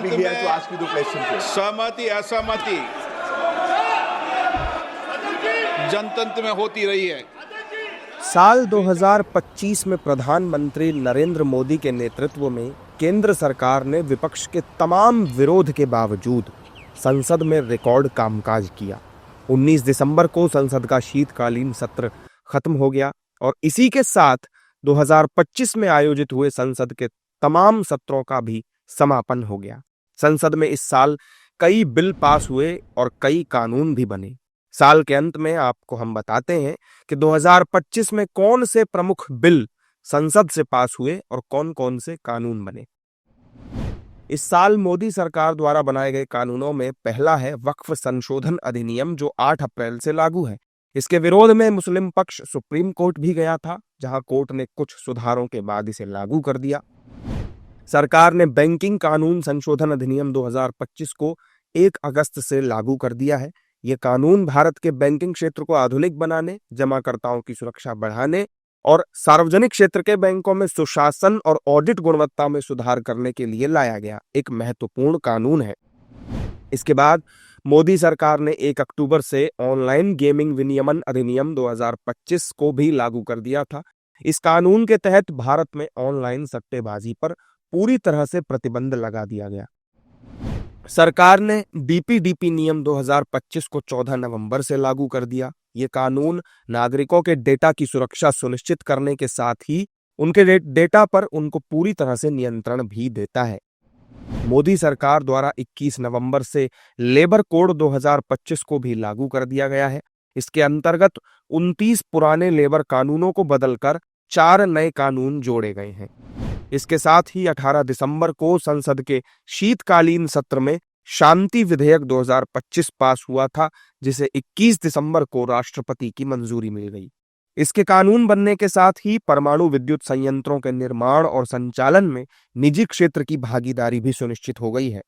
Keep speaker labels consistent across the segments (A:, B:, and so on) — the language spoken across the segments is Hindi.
A: speaking, he has to ask you the question first.
B: सहमति असहमति जनतंत्र में होती रही है।
C: साल 2025 में प्रधानमंत्री नरेंद्र मोदी के नेतृत्व में केंद्र सरकार ने विपक्ष के तमाम विरोध के बावजूद संसद में रिकॉर्ड कामकाज किया। 19 दिसंबर को संसद का शीतकालीन सत्र खत्म हो गया और इसी के साथ 2025 में आयोजित हुए संसद के तमाम सत्रों का भी समापन हो गया। संसद में इस साल कई बिल पास हुए और कई कानून भी बने। साल के अंत में आपको हम बताते हैं कि 2025 में कौन से प्रमुख बिल संसद से पास हुए और कौन कौन से कानून बने। इस साल मोदी सरकार द्वारा बनाए गए कानूनों में पहला है वक्फ संशोधन अधिनियम, जो 8 अप्रैल से लागू है। इसके विरोध में मुस्लिम पक्ष सुप्रीम कोर्ट भी गया था, जहां कोर्ट ने कुछ सुधारों के बाद इसे लागू कर दिया। सरकार ने बैंकिंग कानून संशोधन अधिनियम 2025 को 1 अगस्त से लागू कर दिया है। ये कानून भारत के बैंकिंग क्षेत्र को आधुनिक बनाने, जमाकर्ताओं की सुरक्षा बढ़ाने और सार्वजनिक क्षेत्र के बैंकों में सुशासन और ऑडिट गुणवत्ता में सुधार करने के लिए लाया गया एक महत्वपूर्ण कानून है। इसके बाद मोदी सरकार ने 1 अक्टूबर से ऑनलाइन गेमिंग विनियमन अधिनियम 2025 को भी लागू कर दिया था। इस कानून के तहत भारत में ऑनलाइन सट्टेबाजी पर पूरी तरह से प्रतिबंध लगा दिया गया। सरकार ने डीपीडीपी नियम 2025 को 14 नवंबर से लागू कर दिया। ये कानून नागरिकों के डेटा की सुरक्षा सुनिश्चित करने के साथ ही उनके डेटा पर उनको पूरी तरह से नियंत्रण भी देता है। मोदी सरकार द्वारा 21 नवंबर से लेबर कोड 2025 को भी लागू कर दिया गया है। इसके अंतर्गत 29 पुराने लेबर कानूनों को बदलकर 4 नए कानून जोड़े गए हैं। इसके साथ ही 18 दिसंबर को संसद के शीतकालीन सत्र में शांति विधेयक 2025 पास हुआ था, जिसे 21 दिसंबर को राष्ट्रपति की मंजूरी मिल गई। इसके कानून बनने के साथ ही परमाणु विद्युत संयंत्रों के निर्माण और संचालन में निजी क्षेत्र की भागीदारी भी सुनिश्चित हो गई है।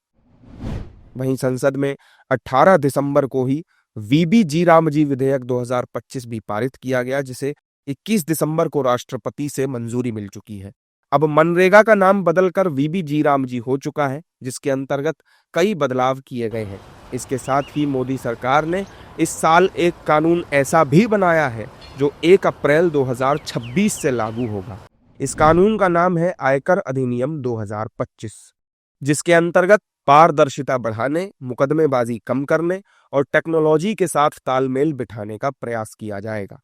C: वहीं संसद में 18 दिसंबर को ही वीबी जी रामजी विधेयक 2025 भी पारित किया गया, जिसे 21 दिसंबर को राष्ट्रपति से मंजूरी मिल चुकी है। अब मनरेगा का नाम बदलकर वीबी जी रामजी हो चुका है, जिसके अंतर्गत कई बदलाव किए गए हैं। इसके साथ ही मोदी सरकार ने इस साल एक कानून ऐसा भी बनाया है जो 1 अप्रैल 2026 से लागू होगा। इस कानून का नाम है आयकर अधिनियम 2025, जिसके अंतर्गत पारदर्शिता बढ़ाने, मुकदमेबाजी कम करने और टेक्नोलॉजी के साथ तालमेल बिठाने का प्रयास किया जाएगा।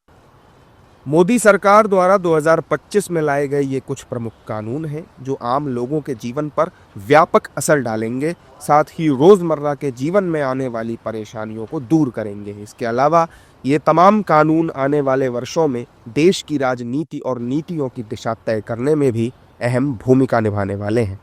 C: मोदी सरकार द्वारा 2025 में लाए गए ये कुछ प्रमुख कानून हैं जो आम लोगों के जीवन पर व्यापक असर डालेंगे, साथ ही रोजमर्रा के जीवन में आने वाली परेशानियों को दूर करेंगे। इसके अलावा ये तमाम कानून आने वाले वर्षों में देश की राजनीति और नीतियों की दिशा तय करने में भी अहम भूमिका निभाने वाले हैं।